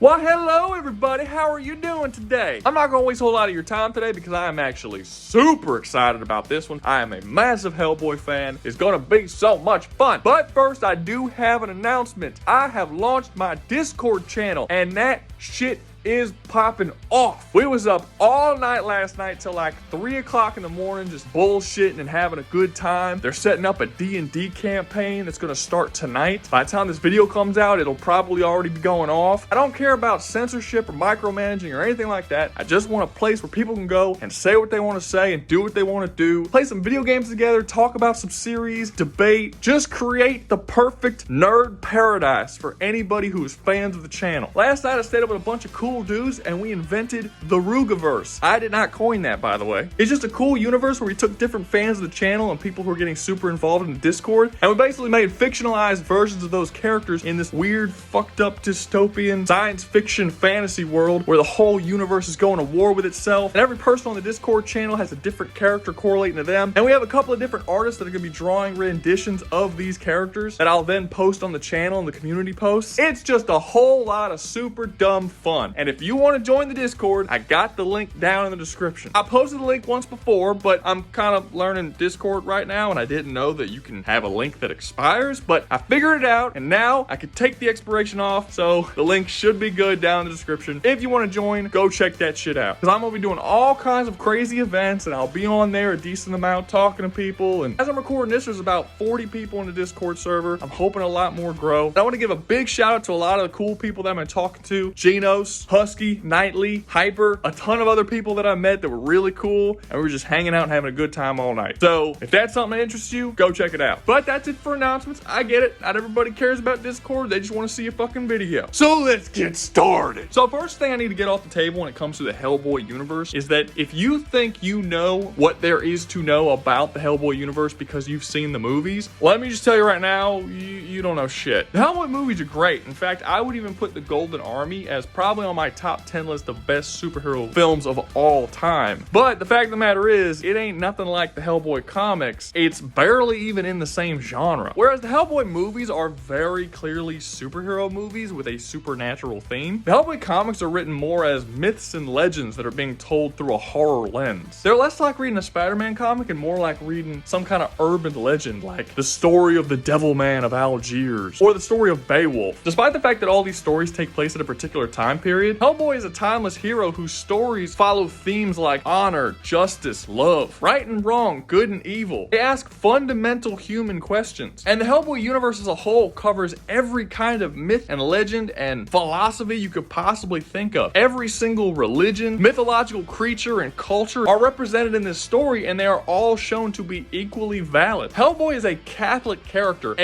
Well, hello everybody, how are you doing today? I'm not going to waste a whole lot of your time today because I am actually super excited about this one. I am a massive Hellboy fan. It's going to be so much fun. But first, I do have an announcement. I have launched my Discord channel, and that shit is popping off. We was up all night last night till like 3 o'clock in the morning just bullshitting and having a good time. They're setting up a D&D campaign that's going to start tonight. By the time this video comes out, it'll probably already be going off. I don't care about censorship or micromanaging or anything like that. I just want a place where people can go and say what they want to say and do what they want to do. Play some video games together, talk about some series, debate, just create the perfect nerd paradise for anybody who is fans of the channel. Last night I stayed up with a bunch of cool dudes and we invented the Rougaverse. I did not coin that, by the way. It's just a cool universe where we took different fans of the channel and people who are getting super involved in the Discord, and we basically made fictionalized versions of those characters in this weird, fucked up, dystopian, science fiction fantasy world where the whole universe is going to war with itself, and every person on the Discord channel has a different character correlating to them, and we have a couple of different artists that are going to be drawing renditions of these characters that I'll then post on the channel and the community posts. It's just a whole lot of super dumb fun. And if you want to join the Discord, I got the link down in the description. I posted the link once before, but I'm kind of learning Discord right now, and I didn't know that you can have a link that expires, but I figured it out, and now I can take the expiration off, so the link should be good down in the description. If you want to join, go check that shit out, because I'm going to be doing all kinds of crazy events, and I'll be on there a decent amount talking to people, and as I'm recording this, there's about 40 people in the Discord server. I'm hoping a lot more grow. And I want to give a big shout out to a lot of the cool people that I've been talking to. Genos, Husky, Nightly, Hyper, a ton of other people that I met that were really cool, and we were just hanging out and having a good time all night. So if that's something that interests you, go check it out. But that's it for announcements. I get it. Not everybody cares about Discord. They just want to see a fucking video. So let's get started. So first thing I need to get off the table when it comes to the Hellboy universe is that if you think you know what there is to know about the Hellboy universe because you've seen the movies, let me just tell you right now, you don't know shit. The Hellboy movies are great. In fact, I would even put the Golden Army as probably on my top 10 list of best superhero films of all time. But the fact of the matter is, it ain't nothing like the Hellboy comics. It's barely even in the same genre. Whereas the Hellboy movies are very clearly superhero movies with a supernatural theme, the Hellboy comics are written more as myths and legends that are being told through a horror lens. They're less like reading a Spider-Man comic and more like reading some kind of urban legend, like the story of the Devilman of Algiers or the story of Beowulf. Despite the fact that all these stories take place at a particular time period, Hellboy is a timeless hero whose stories follow themes like honor, justice, love, right and wrong, good and evil. They ask fundamental human questions. And the Hellboy universe as a whole covers every kind of myth and legend and philosophy you could possibly think of. Every single religion, mythological creature, and culture are represented in this story, and they are all shown to be equally valid. Hellboy is a Catholic character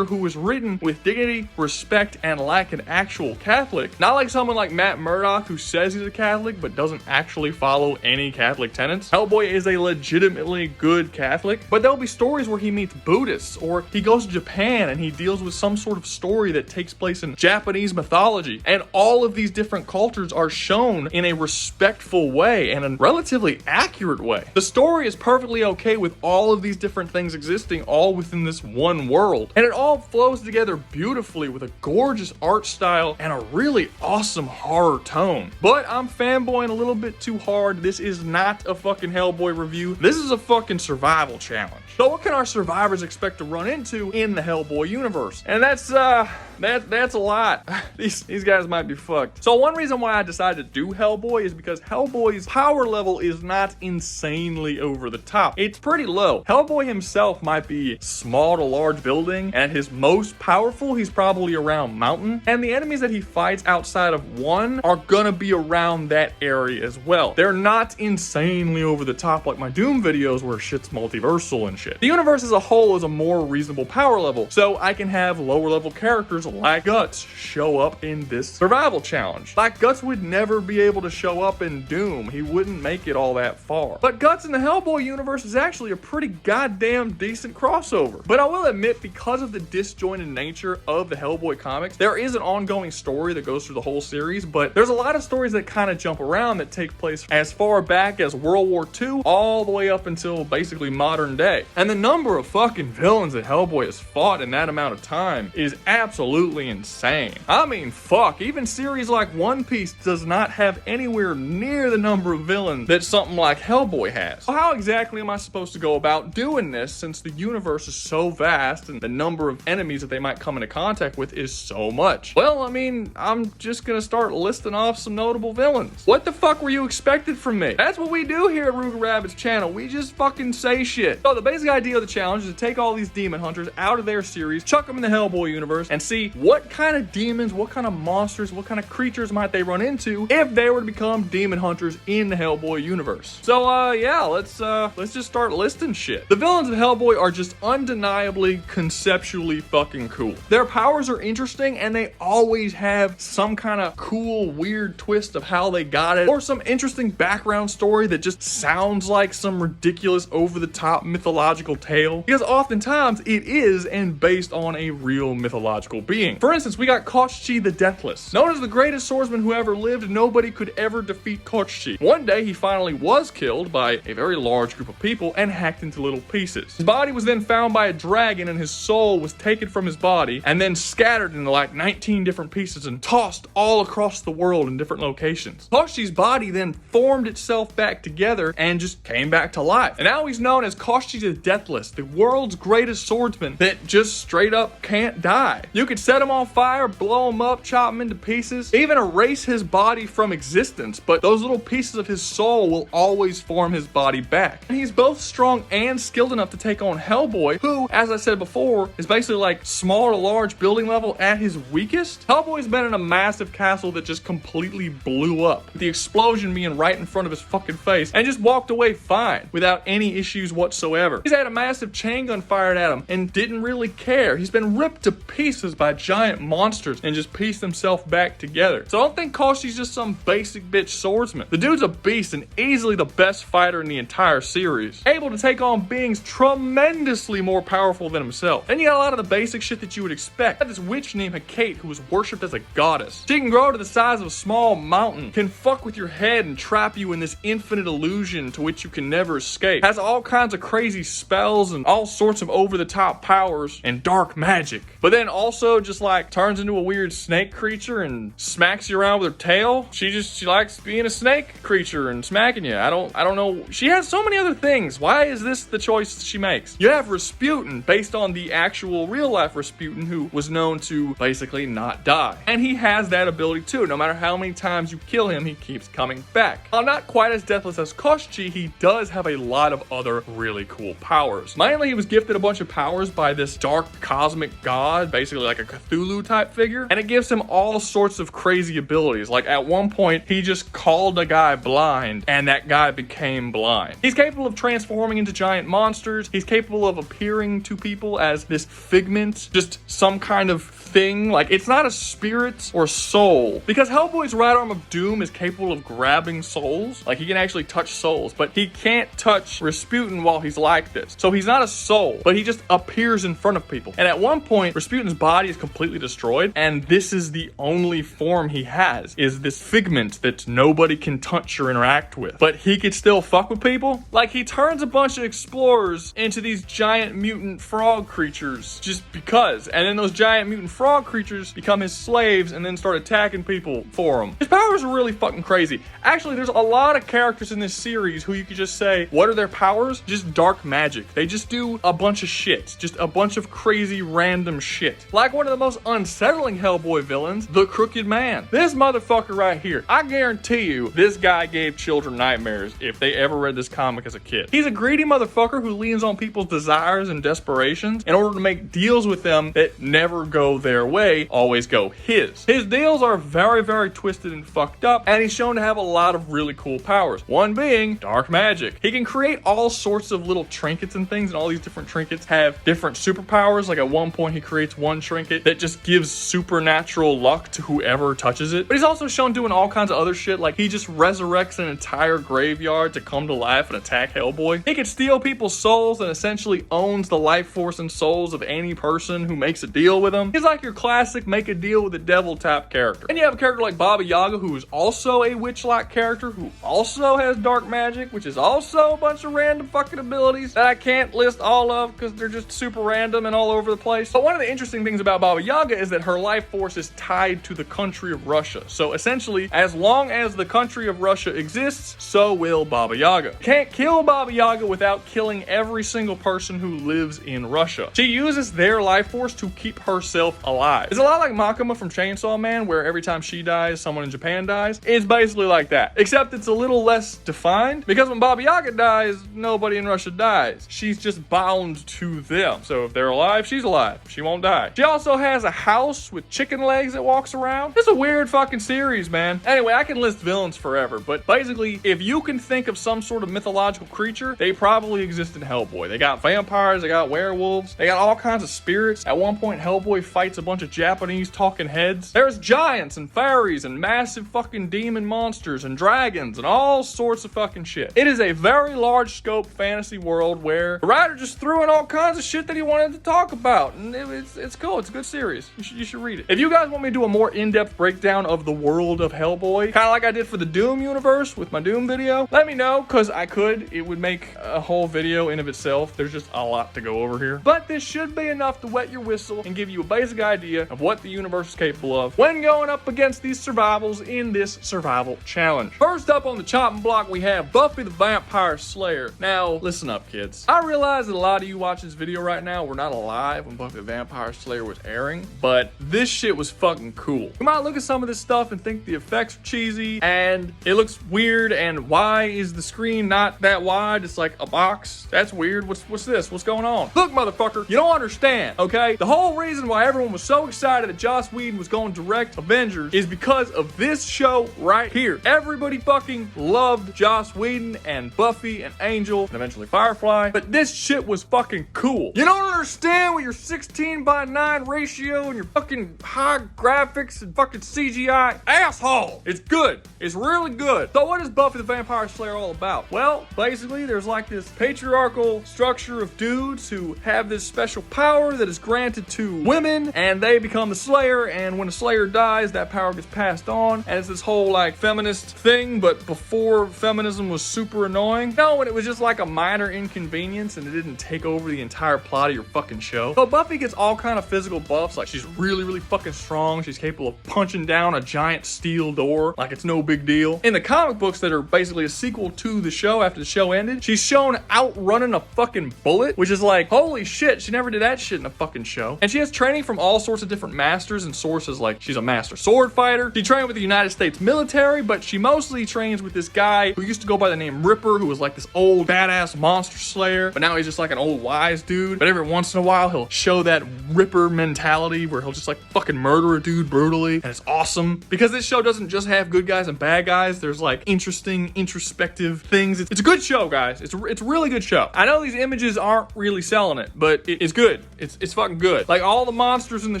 who was written with dignity, respect, and like an actual Catholic. Not like someone like Matt Murdock who says he's a Catholic but doesn't actually follow any Catholic tenets. Hellboy is a legitimately good Catholic, but there'll be stories where he meets Buddhists, or he goes to Japan and he deals with some sort of story that takes place in Japanese mythology. And all of these different cultures are shown in a respectful way and a relatively accurate way. The story is perfectly okay with all of these different things existing all within this one world, and it all flows together beautifully with a gorgeous art style and a really awesome horror tone. But I'm fanboying a little bit too hard. This is not a fucking Hellboy review. This is a fucking survival challenge. So what can our survivors expect to run into in the Hellboy universe? And that's a lot. These guys might be fucked. So one reason why I decided to do Hellboy is because Hellboy's power level is not insanely over the top. It's pretty low. Hellboy himself might be small to large building, and at his most powerful, he's probably around mountain. And the enemies that he fights outside of one are gonna be around that area as well. They're not insanely over the top like my Doom videos where shit's multiversal and shit. The universe as a whole is a more reasonable power level, so I can have lower level characters like Guts show up in this survival challenge. Like Guts would never be able to show up in Doom. He wouldn't make it all that far. But Guts in the Hellboy universe is actually a pretty goddamn decent crossover. But I will admit, because of the disjointed nature of the Hellboy comics, there is an ongoing story that goes through the whole whole series, but there's a lot of stories that kind of jump around that take place as far back as World War II all the way up until basically modern day. And the number of fucking villains that Hellboy has fought in that amount of time is absolutely insane. I mean, fuck, even series like One Piece does not have anywhere near the number of villains that something like Hellboy has. So how exactly am I supposed to go about doing this since the universe is so vast and the number of enemies that they might come into contact with is so much? Well, I mean, I'm just gonna start listing off some notable villains. What the fuck were you expected from me? That's what we do here at Rouga Rabid's channel. We just fucking say shit. So the basic idea of the challenge is to take all these demon hunters out of their series, chuck them in the Hellboy universe, and see what kind of demons, what kind of monsters, what kind of creatures might they run into if they were to become demon hunters in the Hellboy universe. So yeah, let's just start listing shit. The villains of Hellboy are just undeniably conceptually fucking cool. Their powers are interesting and they always have some kind of cool weird twist of how they got it, or some interesting background story that just sounds like some ridiculous over-the-top mythological tale, because oftentimes it is and based on a real mythological being. For instance, we got Koshchi the Deathless. Known as the greatest swordsman who ever lived, nobody could ever defeat Koshchi. One day he finally was killed by a very large group of people and hacked into little pieces. His body was then found by a dragon and his soul was taken from his body and then scattered into like 19 different pieces and tossed all across the world in different locations. Koshchi's body then formed itself back together and just came back to life. And now he's known as Koshchi the Deathless, the world's greatest swordsman that just straight up can't die. You could set him on fire, blow him up, chop him into pieces, even erase his body from existence, but those little pieces of his soul will always form his body back. And he's both strong and skilled enough to take on Hellboy, who, as I said before, is basically like small to large building level at his weakest. Hellboy's been in a massive castle that just completely blew up, with the explosion being right in front of his fucking face, and just walked away fine without any issues whatsoever. He's had a massive chain gun fired at him and didn't really care. He's been ripped to pieces by giant monsters and just pieced himself back together. So I don't think Koshchi's just some basic bitch swordsman. The dude's a beast and easily the best fighter in the entire series, able to take on beings tremendously more powerful than himself. Then you got a lot of the basic shit that you would expect. Got this witch named Hecate who was worshipped as a goddess. She can grow to the size of a small mountain, can fuck with your head and trap you in this infinite illusion to which you can never escape. Has all kinds of crazy spells and all sorts of over-the-top powers and dark magic. But then also just like turns into a weird snake creature and smacks you around with her tail. She likes being a snake creature and smacking you. I don't know. She has so many other things. Why is this the choice she makes? You have Rasputin, based on the actual real-life Rasputin, who was known to basically not die. And he has that ability too. No matter how many times you kill him, he keeps coming back. While not quite as deathless as Koshchi, he does have a lot of other really cool powers. Mainly, he was gifted a bunch of powers by this dark cosmic god, basically like a Cthulhu type figure, and it gives him all sorts of crazy abilities. Like at one point, he just called a guy blind, and that guy became blind. He's capable of transforming into giant monsters. He's capable of appearing to people as this figment, just some kind of thing. Like, it's not a spirit or soul, because Hellboy's right arm of doom is capable of grabbing souls. Like, he can actually touch souls, but he can't touch Rasputin while he's like this. So he's not a soul, but he just appears in front of people. And at one point, Rasputin's body is completely destroyed, and this is the only form he has, is this figment that nobody can touch or interact with. But he could still fuck with people. Like, he turns a bunch of explorers into these giant mutant frog creatures just because. And then those giant mutant frog creatures become his slaves and then start attacking people for him. His powers are really fucking crazy. Actually, there's a lot of characters in this series who you could just say, what are their powers? Just dark magic. They just do a bunch of shit. Just a bunch of crazy random shit. Like one of the most unsettling Hellboy villains, the Crooked Man. This motherfucker right here. I guarantee you, this guy gave children nightmares if they ever read this comic as a kid. He's a greedy motherfucker who leans on people's desires and desperations in order to make deals with them that never go their way, always go his. His deals are very, very twisted and fucked up, and he's shown to have a lot of really cool powers. One being dark magic. He can create all sorts of little trinkets and things, and all these different trinkets have different superpowers. Like at one point, he creates one trinket that just gives supernatural luck to whoever touches it. But he's also shown doing all kinds of other shit, like he just resurrects an entire graveyard to come to life and attack Hellboy. He can steal people's souls and essentially owns the life force and souls of any person who makes a deal with him. He's like your classic make a deal with the devil type character. character. And you have a character like Baba Yaga, who is also a witch-like character, who also has dark magic, which is also a bunch of random fucking abilities that I can't list all of because they're just super random and all over the place. But one of the interesting things about Baba Yaga is that her life force is tied to the country of Russia. So essentially, as long as the country of Russia exists, so will Baba Yaga. Can't kill Baba Yaga without killing every single person who lives in Russia. She uses their life force to keep herself alive. It's a lot like Makima from Chainsaw Man, where every time she dies, someone in Japan dies. It's basically like that, except it's a little less defined, because when Baba Yaga dies, nobody in Russia dies. She's just bound to them. So if they're alive, she's alive. She won't die. She also has a house with chicken legs that walks around. It's a weird fucking series, man. Anyway, I can list villains forever, but basically, if you can think of some sort of mythological creature, they probably exist in Hellboy. They got vampires, they got werewolves, they got all kinds of spirits. At one point, Hellboy fights a bunch of Japanese talking heads. There's giants and fairies and massive fucking demon monsters and dragons and all sorts of fucking shit. It is a very large scope fantasy world where the writer just threw in all kinds of shit that he wanted to talk about, and it's cool. It's a good series. You should read it. If you guys want me to do a more in-depth breakdown of the world of Hellboy, kind of like I did for the Doom universe with my Doom video, let me know, because I could. It would make a whole video in of itself. There's just a lot to go over here, but this should be enough to wet your whistle and give you a basic idea of what the universe is capable of when going up against these survivals in this survival challenge. First up on the chopping block, we have Buffy the Vampire Slayer. Now, listen up, kids. I realize that a lot of you watching this video right now were not alive when Buffy the Vampire Slayer was airing, but this shit was fucking cool. You might look at some of this stuff and think the effects are cheesy and it looks weird, and why is the screen not that wide? It's like a box. That's weird. What's this? What's going on? Look, motherfucker, you don't understand, okay? The whole reason why everyone was so excited that Joss Whedon was going to direct Avengers is because of this show right here. Everybody fucking loved Joss Whedon and Buffy and Angel and eventually Firefly, but this shit was fucking cool. You don't understand with your 16:9 ratio and your fucking high graphics and fucking CGI. Asshole! It's good. It's really good. So what is Buffy the Vampire Slayer all about? Well, basically, there's like this patriarchal structure of dudes who have this special power that is granted to women, and they become the Slayer, and when the Slayer dies, that power gets passed on, and it's this whole like feminist thing, but before feminism was super annoying. No, when it was just like a minor inconvenience and it didn't take over the entire plot of your fucking show. So Buffy gets all kind of physical buffs, like she's really, really fucking strong. She's capable of punching down a giant steel door like it's no big deal. In the comic books that are basically a sequel to the show after the show ended, she's shown outrunning a fucking bullet, which is like, holy shit, she never did that shit in a fucking show. And she has training from all sorts of different masters and sources, like she's a master sword fighter. She trained with the United States military, but she mostly trains with this guy who used to go by the name Ripper, who was like this old badass monster slayer, but now he's just like an old wise dude. But every once in a while, he'll show that Ripper mentality where he'll just like fucking murder a dude brutally, and it's awesome. Because this show doesn't just have good guys and bad guys, there's like interesting, introspective things. It's a good show, guys. It's a really good show. I know these images aren't really selling it, but it's good. It's fucking good. Like, all the monsters in the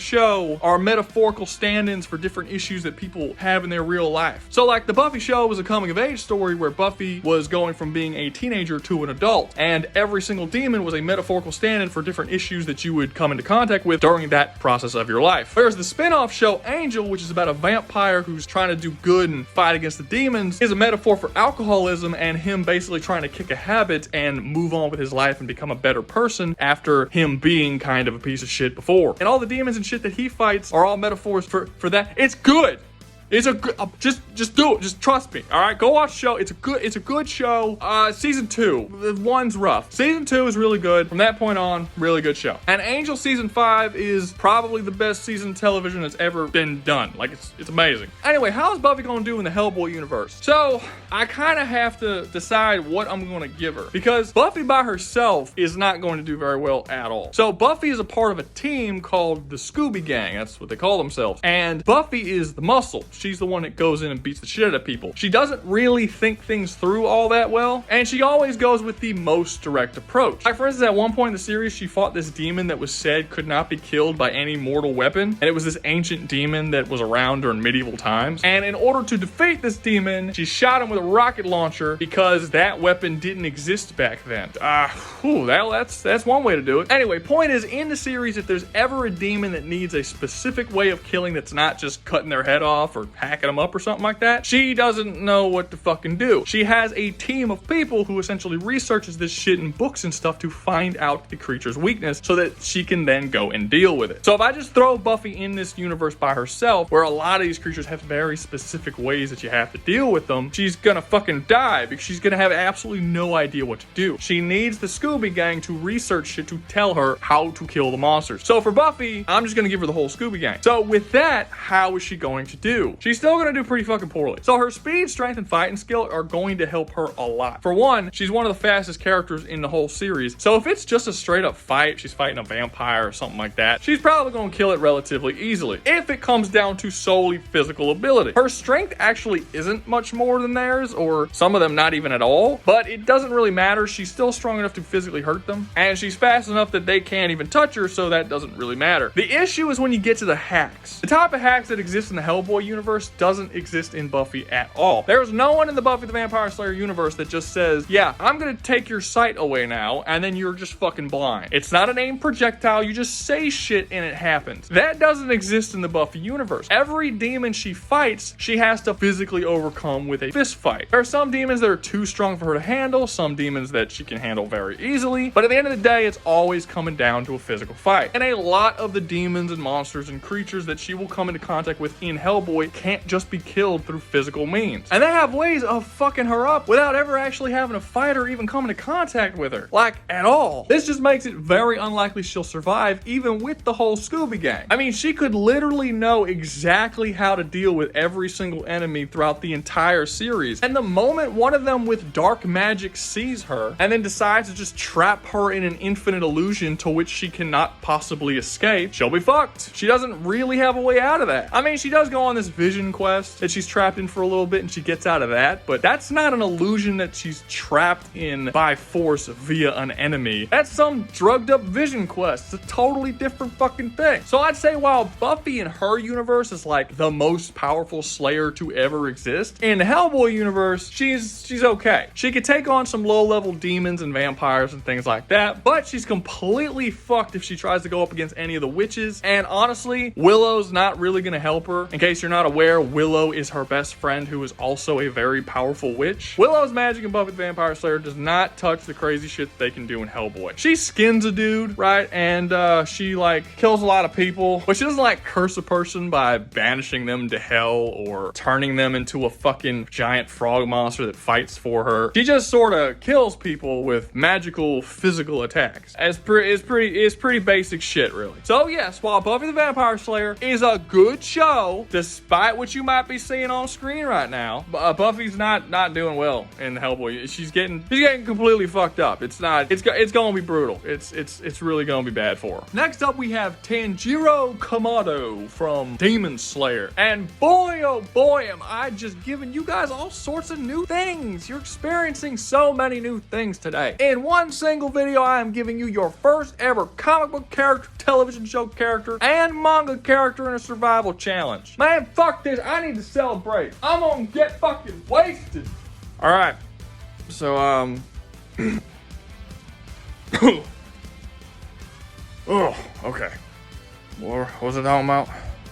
show are metaphorical stand-ins for different issues that people have in their real life. So like the Buffy show was a coming of age story where Buffy was going from being a teenager to an adult, and every single demon was a metaphorical stand-in for different issues that you would come into contact with during that process of your life. Whereas the spin-off show Angel, which is about a vampire who's trying to do good and fight against the demons, is a metaphor for alcoholism and him basically trying to kick a habit and move on with his life and become a better person after him being kind of a piece of shit before. And all the demons and shit that he fights are all metaphors for that. It's good. It's a good, just do it. Just trust me. All right, go watch the show. It's a good show. Season 2, the one's rough. Season 2 is really good. From that point on, really good show. And Angel season 5 is probably the best season of television that's ever been done. Like, it's amazing. Anyway, how is Buffy gonna do in the Hellboy universe? So I kind of have to decide what I'm gonna give her, because Buffy by herself is not going to do very well at all. So Buffy is a part of a team called the Scooby Gang. That's what they call themselves. And Buffy is the muscle. she's the one that goes in and beats the shit out of people. She doesn't really think things through all that well, and she always goes with the most direct approach. Like, for instance, at one point in the series, she fought this demon that was said could not be killed by any mortal weapon, and it was this ancient demon that was around during medieval times. And in order to defeat this demon, she shot him with a rocket launcher because that weapon didn't exist back then. That's one way to do it. Anyway, point is, in the series, if there's ever a demon that needs a specific way of killing that's not just cutting their head off or hacking them up or something like that, she doesn't know what to fucking do. She has a team of people who essentially researches this shit in books and stuff to find out the creature's weakness so that she can then go and deal with it. So if I just throw Buffy in this universe by herself, where a lot of these creatures have very specific ways that you have to deal with them, she's gonna fucking die because she's gonna have absolutely no idea what to do. She needs the Scooby Gang to research shit to tell her how to kill the monsters. So for Buffy, I'm just gonna give her the whole Scooby Gang. So with that, how is she going to do? She's still gonna do pretty fucking poorly. So her speed, strength, and fighting skill are going to help her a lot. For one, she's one of the fastest characters in the whole series. So if it's just a straight up fight, she's fighting a vampire or something like that, she's probably gonna kill it relatively easily. If it comes down to solely physical ability. Her strength actually isn't much more than theirs, or some of them not even at all, but it doesn't really matter. She's still strong enough to physically hurt them, and she's fast enough that they can't even touch her, so that doesn't really matter. The issue is when you get to the hacks. The type of hacks that exist in the Hellboy universe doesn't exist in Buffy at all. There's no one in the Buffy the Vampire Slayer universe that just says, yeah, I'm gonna take your sight away now, and then you're just fucking blind. It's not an aimed projectile, you just say shit and it happens. That doesn't exist in the Buffy universe. Every demon she fights, she has to physically overcome with a fist fight. There are some demons that are too strong for her to handle, some demons that she can handle very easily, but at the end of the day, it's always coming down to a physical fight. And a lot of the demons and monsters and creatures that she will come into contact with in Hellboy can't just be killed through physical means. And they have ways of fucking her up without ever actually having to fight or even come into contact with her. Like, at all. This just makes it very unlikely she'll survive, even with the whole Scooby Gang. I mean, she could literally know exactly how to deal with every single enemy throughout the entire series. And the moment one of them with dark magic sees her and then decides to just trap her in an infinite illusion to which she cannot possibly escape, she'll be fucked. She doesn't really have a way out of that. I mean, she does go on this vision quest that she's trapped in for a little bit and she gets out of that, but that's not an illusion that she's trapped in by force via an enemy. That's some drugged up vision quest. It's a totally different fucking thing. So I'd say while Buffy in her universe is like the most powerful Slayer to ever exist, in the Hellboy universe, she's okay. She could take on some low-level demons and vampires and things like that, but she's completely fucked if she tries to go up against any of the witches. And honestly, Willow's not really gonna help her. In case you're not aware, Willow is her best friend who is also a very powerful witch. Willow's magic in Buffy the Vampire Slayer does not touch the crazy shit that they can do in Hellboy. She skins a dude, right? And she like kills a lot of people, but she doesn't like curse a person by banishing them to hell or turning them into a fucking giant frog monster that fights for her. She just sort of kills people with magical physical attacks. It's pretty basic shit, really. So yes, while Buffy the Vampire Slayer is a good show, despite what you might be seeing on screen right now, Buffy's not doing well in the Hellboy. She's getting completely fucked up. It's gonna be brutal. It's really gonna be bad for her. Next up, we have Tanjiro Kamado from Demon Slayer. And boy, oh boy, am I just giving you guys all sorts of new things. You're experiencing so many new things today. In one single video, I am giving you your first ever comic book character, television show character, and manga character in a survival challenge. Man, fuck this. I need to celebrate. I'm gonna get fucking wasted. All right. So, oh, okay. What was it talking about?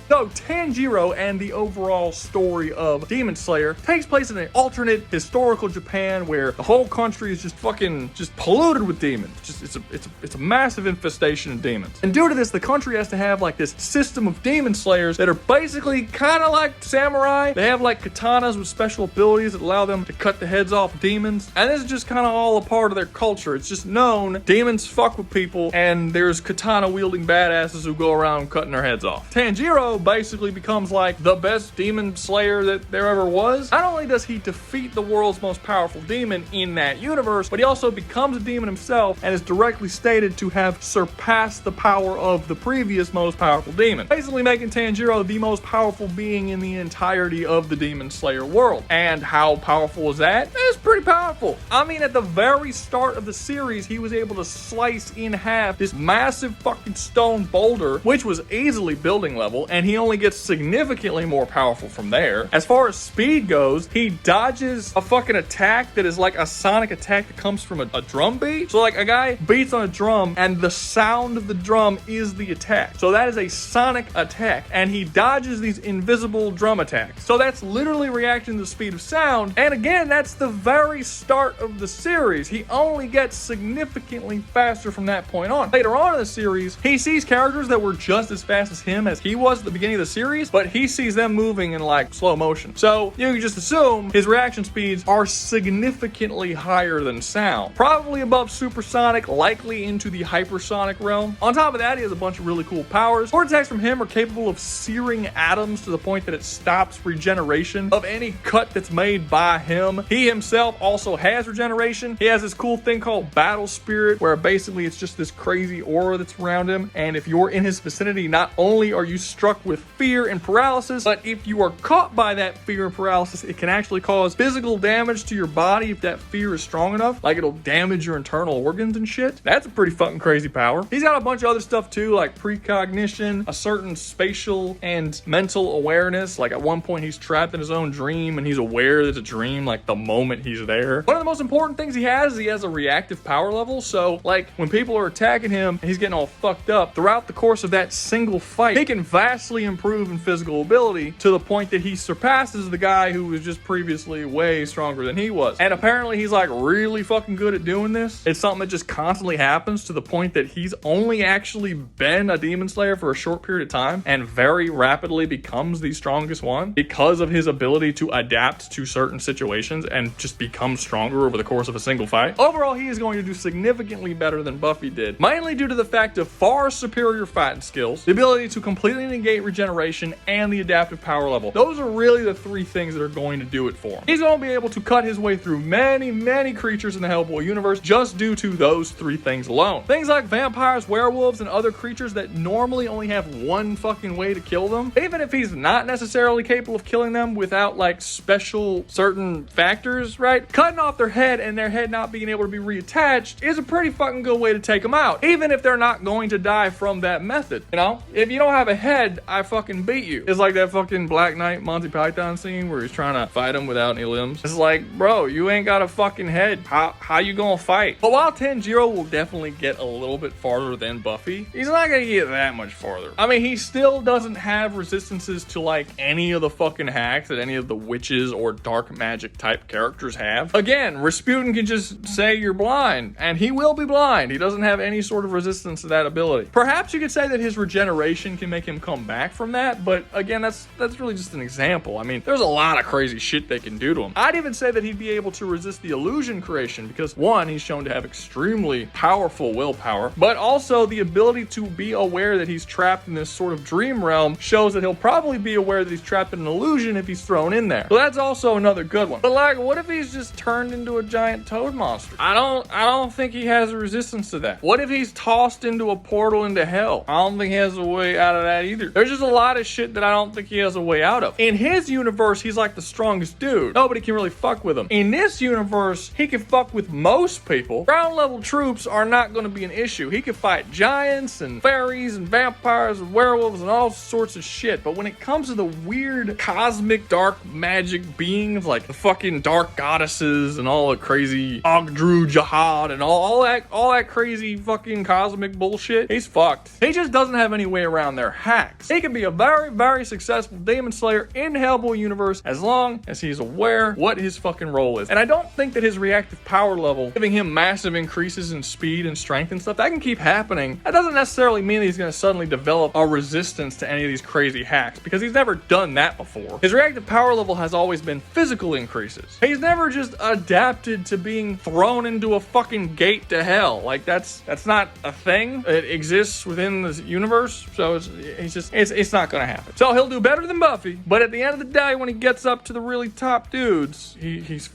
So Tanjiro and the overall story of Demon Slayer takes place in an alternate historical Japan where the whole country is just polluted with demons. It's a massive infestation of demons. And due to this, the country has to have like this system of demon slayers that are basically kind of like samurai. They have like katanas with special abilities that allow them to cut the heads off demons. And this is just kind of all a part of their culture. It's just known demons fuck with people and there's katana wielding badasses who go around cutting their heads off. Tanjiro Tanjiro basically becomes like the best demon slayer that there ever was. Not only does he defeat the world's most powerful demon in that universe, but he also becomes a demon himself and is directly stated to have surpassed the power of the previous most powerful demon, basically making Tanjiro the most powerful being in the entirety of the Demon Slayer world. And how powerful is that? It's pretty powerful. I mean, at the very start of the series, he was able to slice in half this massive fucking stone boulder, which was easily building level, and he only gets significantly more powerful from there. As far as speed goes, he dodges a fucking attack that is like a sonic attack that comes from a drum beat. So like a guy beats on a drum and the sound of the drum is the attack. So that is a sonic attack, and he dodges these invisible drum attacks. So that's literally reacting to the speed of sound. And again, that's the very start of the series. He only gets significantly faster from that point on. Later on in the series, he sees characters that were just as fast as him as he was at the beginning of the series, but he sees them moving in like slow motion. So you can just assume his reaction speeds are significantly higher than sound. Probably above supersonic, likely into the hypersonic realm. On top of that, he has a bunch of really cool powers. Sword attacks from him are capable of searing atoms to the point that it stops regeneration of any cut that's made by him. He himself also has regeneration. He has this cool thing called Battle Spirit, where basically it's just this crazy aura that's around him, and if you're in his vicinity, not only are you struck with fear and paralysis, but if you are caught by that fear and paralysis, it can actually cause physical damage to your body if that fear is strong enough. Like, it'll damage your internal organs and shit. That's a pretty fucking crazy power. He's got a bunch of other stuff too, like precognition, a certain spatial and mental awareness. Like at one point he's trapped in his own dream and he's aware that it's a dream like the moment he's there. One of the most important things he has a reactive power level. So like when people are attacking him and he's getting all fucked up, throughout the course of that single fight, he can vastly improve in physical ability to the point that he surpasses the guy who was just previously way stronger than he was. And apparently he's like really fucking good at doing this. It's something that just constantly happens to the point that he's only actually been a demon slayer for a short period of time and very rapidly becomes the strongest one because of his ability to adapt to certain situations and just become stronger over the course of a single fight. Overall, he is going to do significantly better than Buffy did, mainly due to the fact of far superior fighting skills, the ability to completely negate regeneration, and the adaptive power level. Those are really the three things that are going to do it for him. He's going to be able to cut his way through many creatures in the Hellboy universe just due to those three things alone. Things like vampires, werewolves, and other creatures that normally only have one fucking way to kill them. Even if he's not necessarily capable of killing them without like special certain factors, right? Cutting off their head and their head not being able to be reattached is a pretty fucking good way to take them out, even if they're not going to die from that method. You know, if you don't have a head, I fucking beat you. It's like that fucking Black Knight Monty Python scene where he's trying to fight him without any limbs. It's like, bro, you ain't got a fucking head. How you gonna fight? But while Tanjiro will definitely get a little bit farther than Buffy, he's not gonna get that much farther. I mean, he still doesn't have resistances to like any of the fucking hacks that any of the witches or dark magic type characters have. Again, Rasputin can just say you're blind, and he will be blind. He doesn't have any sort of resistance to that ability. Perhaps you could say that his regeneration can make him come back from that, but again, that's really just an example. I mean, there's a lot of crazy shit they can do to him. I'd even say that he'd be able to resist the illusion creation because one, he's shown to have extremely powerful willpower, but also the ability to be aware that he's trapped in this sort of dream realm shows that he'll probably be aware that he's trapped in an illusion if he's thrown in there. So that's also another good one. But like, what if he's just turned into a giant toad monster? I don't think he has a resistance to that. What if he's tossed into a portal into hell? I don't think he has a way out of that either. There's just a lot of shit that I don't think he has a way out of. In his universe, he's like the strongest dude. Nobody can really fuck with him. In this universe, he can fuck with most people. Ground level troops are not going to be an issue. He can fight giants and fairies and vampires and werewolves and all sorts of shit. But when it comes to the weird cosmic dark magic beings like the fucking dark goddesses and all the crazy Ogdru Jihad and all that crazy fucking cosmic bullshit, he's fucked. He just doesn't have any way around their hacks. He can be a very successful demon slayer in Hellboy universe as long as he's aware what his fucking role is. And I don't think that his reactive power level, giving him massive increases in speed and strength and stuff, that can keep happening. That doesn't necessarily mean that he's going to suddenly develop a resistance to any of these crazy hacks because he's never done that before. His reactive power level has always been physical increases. He's never just adapted to being thrown into a fucking gate to hell. Like that's not a thing. It exists within the universe. So it's It's not gonna happen. So he'll do better than Buffy, but at the end of the day, when he gets up to the really top dudes, he's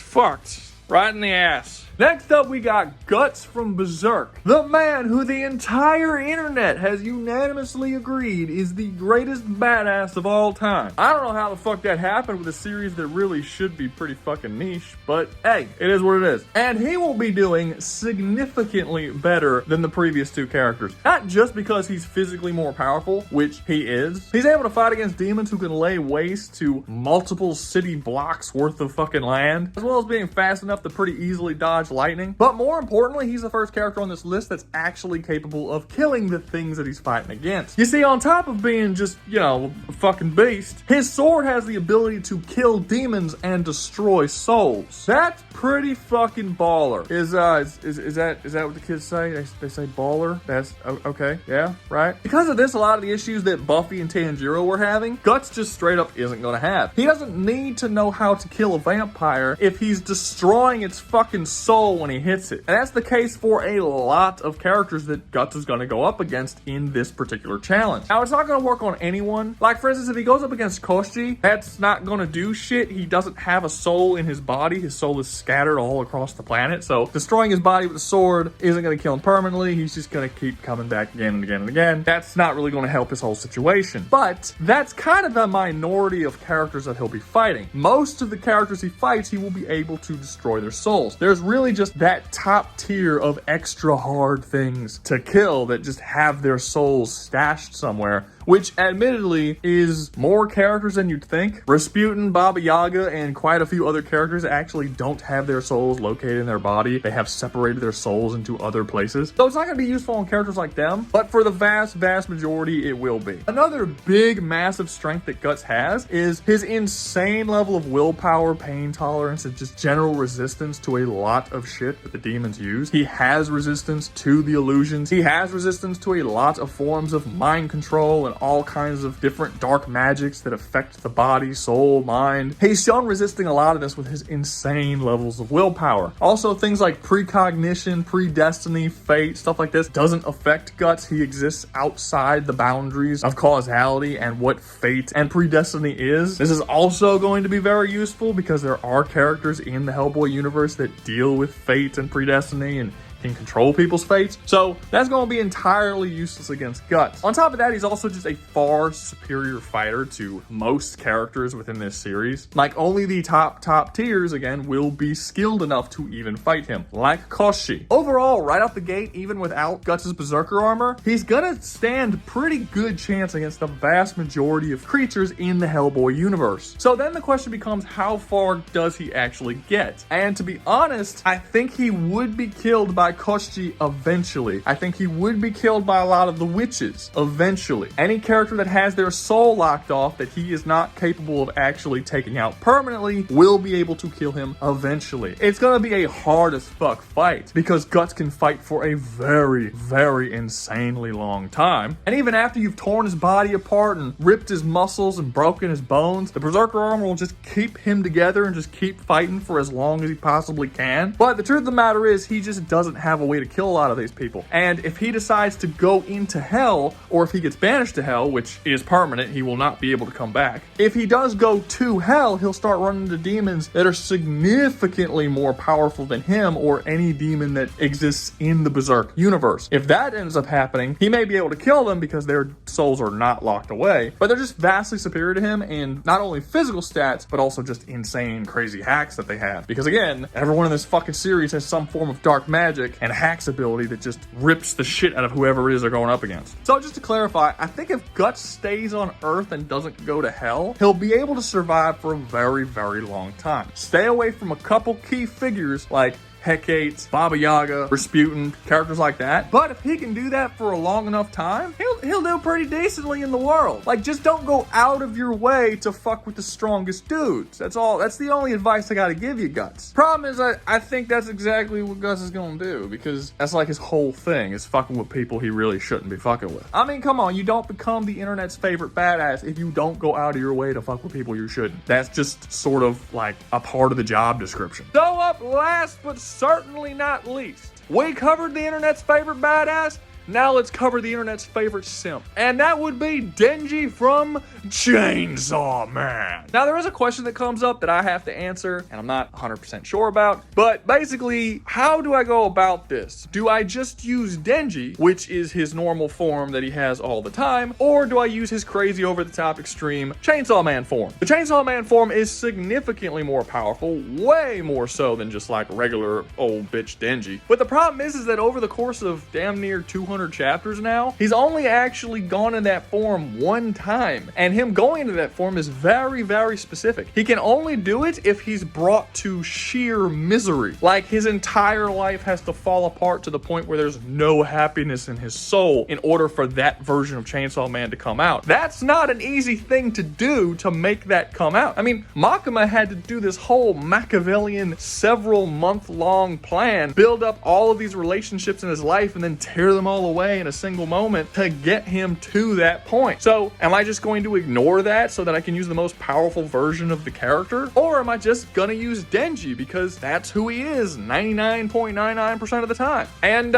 fucked right in the ass. Next up, we got Guts from Berserk, the man who the entire internet has unanimously agreed is the greatest badass of all time. I don't know how the fuck that happened with a series that really should be pretty fucking niche, but hey, it is what it is. And he will be doing significantly better than the previous two characters. Not just because he's physically more powerful, which he is. He's able to fight against demons who can lay waste to multiple city blocks worth of fucking land, as well as being fast enough to pretty easily dodge lightning. But more importantly, he's the first character on this list that's actually capable of killing the things that he's fighting against. You see, on top of being just, you know, a fucking beast, his sword has the ability to kill demons and destroy souls. That's pretty fucking baller. Is that what the kids say? They say baller? That's okay. Yeah, right. Because of this, a lot of the issues that Buffy and Tanjiro were having, Guts just straight up isn't gonna have. He doesn't need to know how to kill a vampire if he's destroying its fucking soul when he hits it. And that's the case for a lot of characters that Guts is going to go up against in this particular challenge. Now, it's not going to work on anyone. Like, for instance, if he goes up against Koshi, that's not going to do shit. He doesn't have a soul in his body. His soul is scattered all across the planet. So destroying his body with a sword isn't going to kill him permanently. He's just going to keep coming back again and again and again. That's not really going to help his whole situation. But that's kind of the minority of characters that he'll be fighting. Most of the characters he fights, he will be able to destroy their souls. There's really just that top tier of extra hard things to kill that just have their souls stashed somewhere, which admittedly is more characters than you'd think. Rasputin, Baba Yaga, and quite a few other characters actually don't have their souls located in their body. They have separated their souls into other places. So it's not going to be useful on characters like them, but for the vast majority, it will be. Another big, massive strength that Guts has is his insane level of willpower, pain tolerance, and just general resistance to a lot of shit that the demons use. He has resistance to the illusions. He has resistance to a lot of forms of mind control and all kinds of different dark magics that affect the body, soul, mind. He's shown resisting a lot of this with his insane levels of willpower. Also, things like precognition, predestiny, fate, stuff like this doesn't affect Guts. He exists outside the boundaries of causality and what fate and predestiny is. This is also going to be very useful because there are characters in the Hellboy universe that deal with fate and predestiny and can control people's fates. So that's going to be entirely useless against Guts. On top of that, he's also just a far superior fighter to most characters within this series. Like, only the top tiers, again, will be skilled enough to even fight him, like Koshi. Overall, right out the gate, even without Guts' berserker armor, he's gonna stand pretty good chance against the vast majority of creatures in the Hellboy universe. So then the question becomes, how far does he actually get? And to be honest, I think he would be killed by Koshi eventually. I think he would be killed by a lot of the witches eventually. Any character that has their soul locked off that he is not capable of actually taking out permanently will be able to kill him eventually. It's gonna be a hard as fuck fight because Guts can fight for a very insanely long time. And even after you've torn his body apart and ripped his muscles and broken his bones, the berserker armor will just keep him together and just keep fighting for as long as he possibly can. But the truth of the matter is, he just doesn't have a way to kill a lot of these people. And if he decides to go into hell, or if he gets banished to hell, which is permanent, he will not be able to come back. If he does go to hell, he'll start running into demons that are significantly more powerful than him or any demon that exists in the Berserk universe. If that ends up happening, he may be able to kill them because their souls are not locked away, but they're just vastly superior to him in not only physical stats, but also just insane, crazy hacks that they have. Because again, everyone in this fucking series has some form of dark magic and hacks ability that just rips the shit out of whoever it is they're going up against. So just to clarify, I think if Guts stays on Earth and doesn't go to hell, he'll be able to survive for a very long time. Stay away from a couple key figures like Hecate, Baba Yaga, Rasputin, characters like that. But if he can do that for a long enough time, he'll do pretty decently in the world. Like, just don't go out of your way to fuck with the strongest dudes. That's all. That's the only advice I gotta give you, Guts. Problem is, I think that's exactly what Guts is gonna do, because that's like his whole thing, is fucking with people he really shouldn't be fucking with. I mean, come on, you don't become the internet's favorite badass if you don't go out of your way to fuck with people you shouldn't. That's just sort of like a part of the job description. So up last but certainly not least, we covered the internet's favorite badass. now let's cover the internet's favorite simp. And that would be Denji from Chainsaw Man. Now, there is a question that comes up that I have to answer, and I'm not 100% sure about, but basically, how do I go about this? Do I just use Denji, which is his normal form that he has all the time, or do I use his crazy over-the-top extreme Chainsaw Man form? The Chainsaw Man form is significantly more powerful, way more so than just like regular old bitch Denji. But the problem is that over the course of damn near 200 chapters now, he's only actually gone in that form one time, and him going into that form is very, very specific. He can only do it if he's brought to sheer misery. Like his entire life has to fall apart to the point where there's no happiness in his soul in order for that version of Chainsaw Man to come out. That's not an easy thing to do to make that come out. I mean, Makima had to do this whole Machiavellian several month-long plan, build up all of these relationships in his life, and then tear them all away in a single moment to get him to that point. So, am I just going to ignore that so that I can use the most powerful version of the character? Or am I just gonna use Denji because that's who he is 99.99% of the time? And,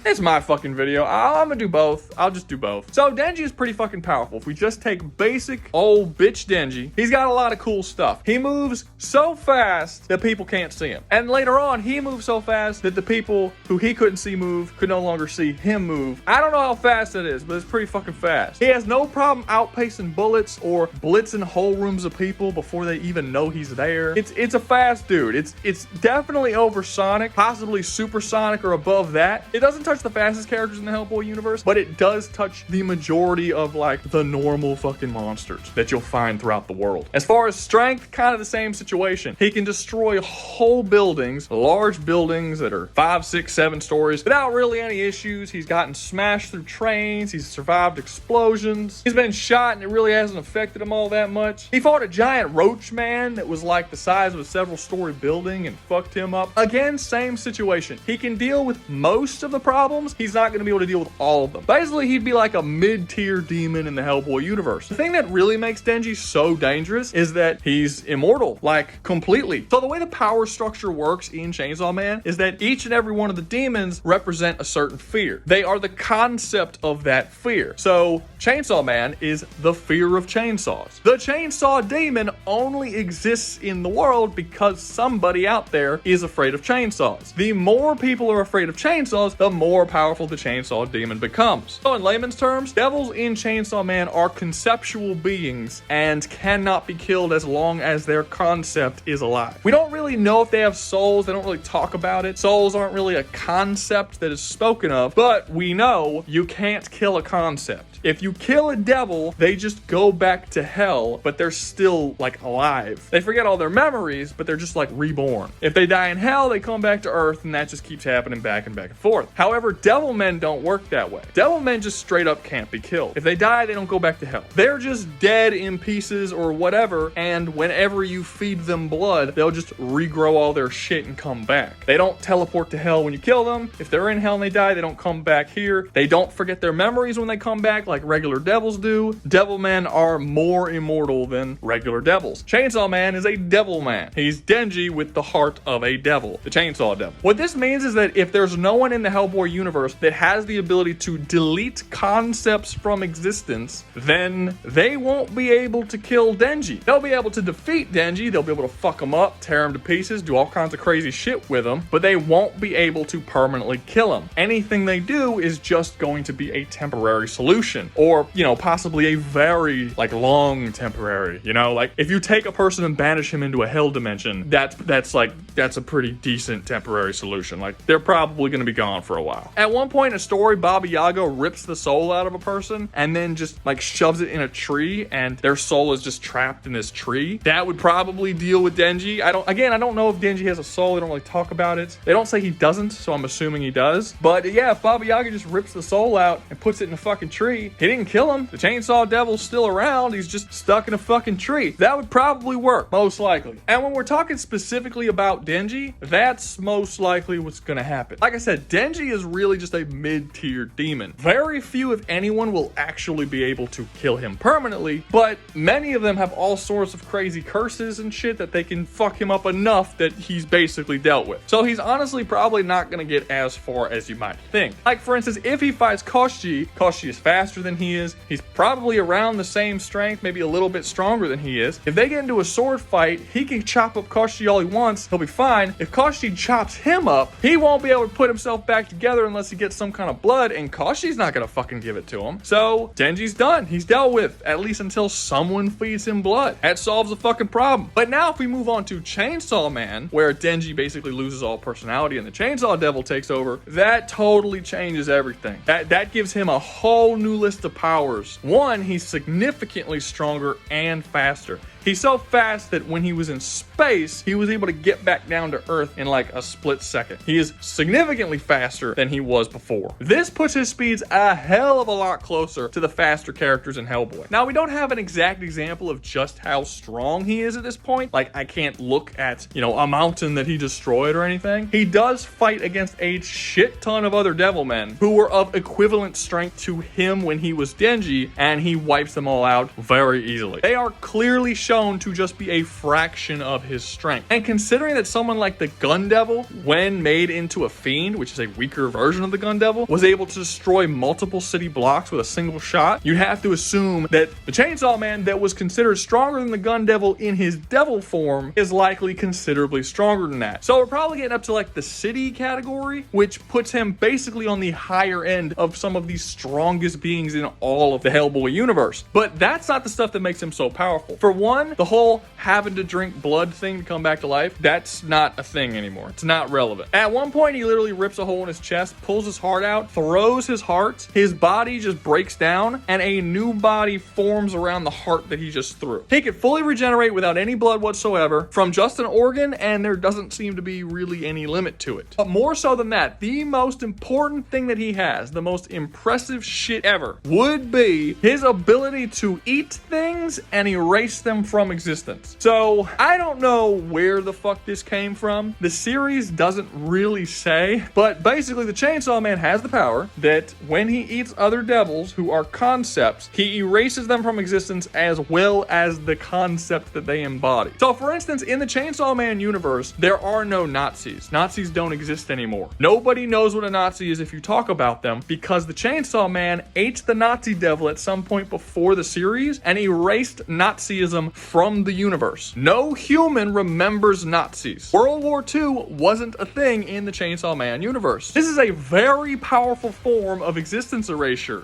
it's my fucking video. I'm gonna do both. I'll just do both. So, Denji is pretty fucking powerful. If we just take basic old bitch Denji, he's got a lot of cool stuff. He moves so fast that people can't see him. And later on, he moves so fast that the people who he couldn't see move could no longer see him move. I don't know how fast it is, but it's pretty fucking fast. He has no problem outpacing bullets or blitzing whole rooms of people before they even know he's there. It's a fast dude. It's definitely over Sonic, possibly supersonic or above that. It doesn't touch the fastest characters in the Hellboy universe, but it does touch the majority of like the normal fucking monsters that you'll find throughout the world. As far as strength, kind of the same situation. He can destroy whole buildings, large buildings that are 5, 6, 7 stories without really any issues. He's gotten smashed through trains. He's survived explosions. He's been shot and it really hasn't affected him all that much. He fought a giant roach man that was like the size of a several-story building and fucked him up. Again, same situation. He can deal with most of the problems. He's not going to be able to deal with all of them. Basically, he'd be like a mid-tier demon in the Hellboy universe. The thing that really makes Denji so dangerous is that he's immortal, like completely. So the way the power structure works in Chainsaw Man is that each and every one of the demons represent a certain fear. They are the concept of that fear. So Chainsaw Man is the fear of chainsaws. The chainsaw demon only exists in the world because somebody out there is afraid of chainsaws. The more people are afraid of chainsaws, the more powerful the chainsaw demon becomes. So in layman's terms, devils in Chainsaw Man are conceptual beings and cannot be killed as long as their concept is alive. We don't really know if they have souls. They don't really talk about it. Souls aren't really a concept that is spoken of, but we know you can't kill a concept. If you kill a devil, they just go back to hell, but they're still like alive. They forget all their memories, but they're just like reborn. If they die in hell, they come back to earth, and that just keeps happening back and forth. However, devil men don't work that way. Devil men just straight up can't be killed. If they die, they don't go back to hell. They're just dead in pieces or whatever, and whenever you feed them blood, they'll just regrow all their shit and come back. They don't teleport to hell when you kill them. If they're in hell and they die, they don't come back here. They don't forget their memories when they come back like regular devils do. Devil men are more immortal than regular devils. Chainsaw Man is a devil man. He's Denji with the heart of a devil, the chainsaw devil. What this means is that if there's no one in the Hellboy universe that has the ability to delete concepts from existence, then they won't be able to kill Denji. They'll be able to defeat Denji, they'll be able to fuck him up, tear him to pieces, do all kinds of crazy shit with him, but they won't be able to permanently kill him. Anything they do is just going to be a temporary solution, or, you know, possibly a very, like, long temporary, you know? Like, if you take a person and banish him into a hell dimension, that's a pretty decent temporary solution. Like, they're probably gonna be gone for a while. At one point in a story, Baba Yaga rips the soul out of a person and then just, like, shoves it in a tree, and their soul is just trapped in this tree. That would probably deal with Denji. I don't know if Denji has a soul. They don't really talk about it. They don't say he doesn't, so I'm assuming he does. But yeah, if Baba Yaga just rips the soul out and puts it in a fucking tree, he didn't kill him. The Chainsaw Devil's still around. He's just stuck in a fucking tree. That would probably work, most likely. And when we're talking specifically about Denji, that's most likely what's gonna happen. Like I said, Denji is really just a mid-tier demon. Very few, if anyone, will actually be able to kill him permanently, but many of them have all sorts of crazy curses and shit that they can fuck him up enough that he's basically dealt with. So he's honestly probably not gonna get as far as you might think. Like, for instance, if he fights Koshi is faster than he is. He's probably around the same strength, maybe a little bit stronger than he is. If they get into a sword fight, he can chop up Koshi all he wants. He'll be fine. If Koshi chops him up, he won't be able to put himself back together unless he gets some kind of blood, and Koshi's not gonna fucking give it to him. So Denji's done. He's dealt with, at least until someone feeds him blood. That solves the fucking problem. But now if we move on to Chainsaw Man, where Denji basically loses all personality and the Chainsaw Devil takes over, that totally changes everything. That gives him a whole new list of powers. One, he's significantly stronger and faster. He's so fast that when he was in space, he was able to get back down to Earth in like a split second. He is significantly faster than he was before. This puts his speeds a hell of a lot closer to the faster characters in Hellboy. Now, we don't have an exact example of just how strong he is at this point. Like, I can't look at, a mountain that he destroyed or anything. He does fight against a shit ton of other Devilmen who were of equivalent strength to him when he was Denji, and he wipes them all out very easily. They are clearly shown to just be a fraction of his strength. And considering that someone like the Gun Devil, when made into a fiend, which is a weaker version of the Gun Devil, was able to destroy multiple city blocks with a single shot, you'd have to assume that the Chainsaw Man that was considered stronger than the Gun Devil in his devil form is likely considerably stronger than that. So we're probably getting up to like the city category, which puts him basically on the higher end of some of the strongest beings in all of the Hellboy universe. But that's not the stuff that makes him so powerful. For one, the whole having to drink blood thing to come back to life, that's not a thing anymore. It's not relevant. At one point, he literally rips a hole in his chest, pulls his heart out, throws his heart, his body just breaks down, and a new body forms around the heart that he just threw. He can fully regenerate without any blood whatsoever from just an organ, and there doesn't seem to be really any limit to it. But more so than that, the most important thing that he has, the most impressive shit ever, would be his ability to eat things and erase them from existence. So I don't know where the fuck this came from. The series doesn't really say, but basically the Chainsaw Man has the power that when he eats other devils who are concepts, he erases them from existence as well as the concept that they embody. So for instance, in the Chainsaw Man universe, there are no Nazis. Nazis don't exist anymore. Nobody knows what a Nazi is if you talk about them, because the Chainsaw Man ate the Nazi devil at some point before the series and erased Nazism from the universe. No human remembers Nazis. World War II wasn't a thing in the Chainsaw Man universe. This is a very powerful form of existence erasure.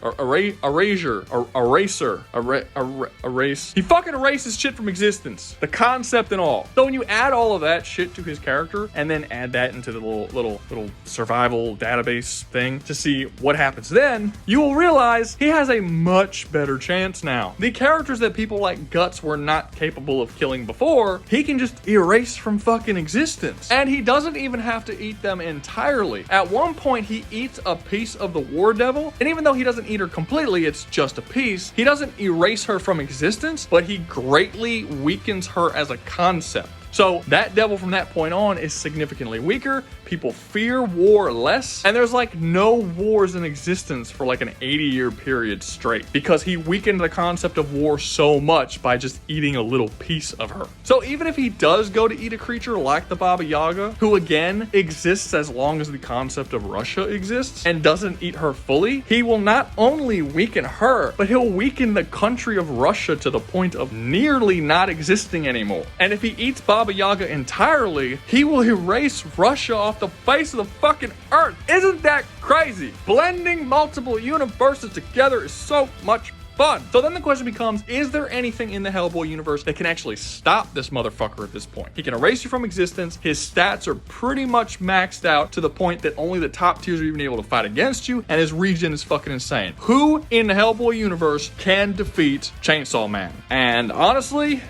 Erase. He fucking erases shit from existence. The concept and all. So when you add all of that shit to his character and then add that into the little survival database thing to see what happens then, you will realize he has a much better chance now. The characters that people like Guts were not capable of killing before, he can just erase from fucking existence. And he doesn't even have to eat them entirely. At one point, he eats a piece of the War Devil, and even though he doesn't eat her completely, it's just a piece, he doesn't erase her from existence, but he greatly weakens her as a concept. So that devil from that point on is significantly weaker. People fear war less, and there's like no wars in existence for like an 80-year period straight because he weakened the concept of war so much by just eating a little piece of her. So even if he does go to eat a creature like the Baba Yaga, who again exists as long as the concept of Russia exists and doesn't eat her fully, he will not only weaken her, but he'll weaken the country of Russia to the point of nearly not existing anymore. And if he eats Baba Yaga entirely, he will erase Russia off the face of the fucking earth. Isn't that crazy? Blending multiple universes together is so much fun. So then the question becomes, is there anything in the Hellboy universe that can actually stop this motherfucker at this point? He can erase you from existence. His stats are pretty much maxed out to the point that only the top tiers are even able to fight against you, and his regen is fucking insane. Who in the Hellboy universe can defeat Chainsaw Man? And honestly,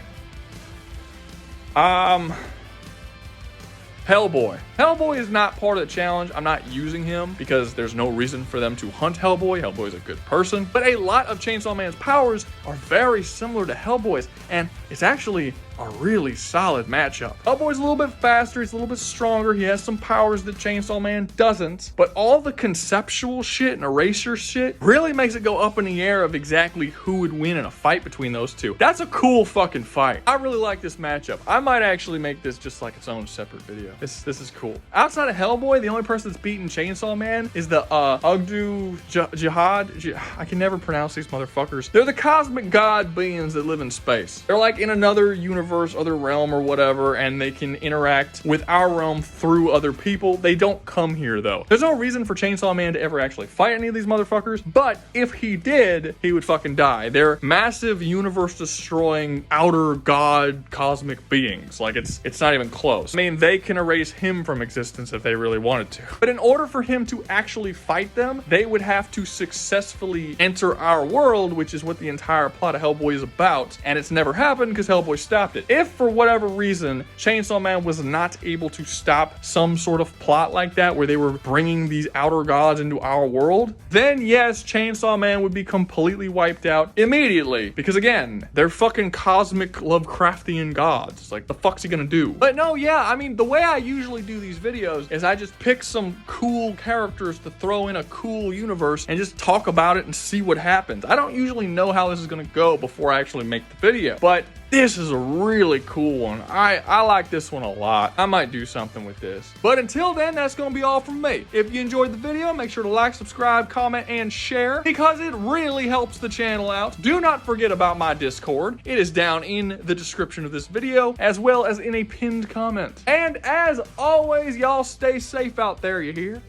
Hellboy. Hellboy is not part of the challenge. I'm not using him because there's no reason for them to hunt Hellboy. Hellboy is a good person. But a lot of Chainsaw Man's powers are very similar to Hellboy's, and it's actually a really solid matchup. Hellboy's a little bit faster, he's a little bit stronger, he has some powers that Chainsaw Man doesn't, but all the conceptual shit and eraser shit really makes it go up in the air of exactly who would win in a fight between those two. That's a cool fucking fight. I really like this matchup. I might actually make this just like its own separate video. This is cool. Outside of Hellboy, the only person that's beaten Chainsaw Man is the Ugdu Jihad. I can never pronounce these motherfuckers. They're the cosmic god beings that live in space. They're like in another universe, other realm or whatever, and they can interact with our realm through other people. They don't come here though. There's no reason for Chainsaw Man to ever actually fight any of these motherfuckers, but if he did, he would fucking die. They're massive, universe-destroying, outer god cosmic beings. Like, it's not even close. I mean, they can erase him from existence if they really wanted to. But in order for him to actually fight them, they would have to successfully enter our world, which is what the entire plot of Hellboy is about, and it's never happened because Hellboy stopped it. If for whatever reason Chainsaw Man was not able to stop some sort of plot like that where they were bringing these outer gods into our world, then yes, Chainsaw Man would be completely wiped out immediately, because again, they're fucking cosmic Lovecraftian gods. Like, the fuck's he gonna do? But no, yeah, I mean, the way I usually do these videos is I just pick some cool characters to throw in a cool universe and just talk about it and see what happens. I don't usually know how this is gonna go before I actually make the video, but this is a really cool one. I like this one a lot. I might do something with this. But until then, that's going to be all from me. If you enjoyed the video, make sure to like, subscribe, comment, and share, because it really helps the channel out. Do not forget about my Discord. It is down in the description of this video, as well as in a pinned comment. And as always, y'all stay safe out there, you hear?